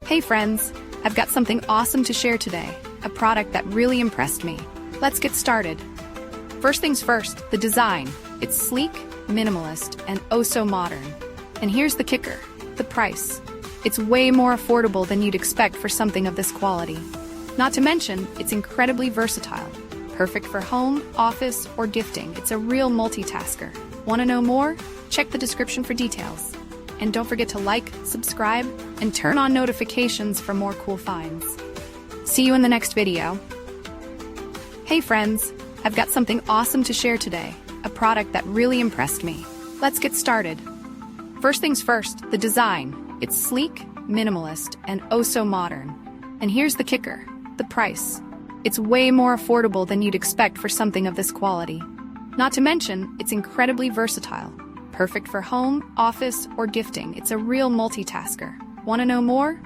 Hey friends, I've got something awesome to share today, a product that really impressed me. Let's get started. First things first, the design. It's sleek, minimalist, and oh so modern. And here's the kicker, the price. It's way more affordable than you'd expect for something of this quality. Not to mention, it's incredibly versatile. Perfect for home, office, or gifting. It's a real multitasker. Want to know more? Check the description for details. And don't forget to like, subscribe, and turn on notifications for more cool finds. See you in the next video. Hey friends, I've got something awesome to share today, a product that really impressed me. Let's get started. First things first, the design. It's sleek, minimalist, and oh so modern. And here's the kicker, the price. It's way more affordable than you'd expect for something of this quality. Not to mention, it's incredibly versatile. Perfect for home, office, or gifting. It's a real multitasker. Want to know more?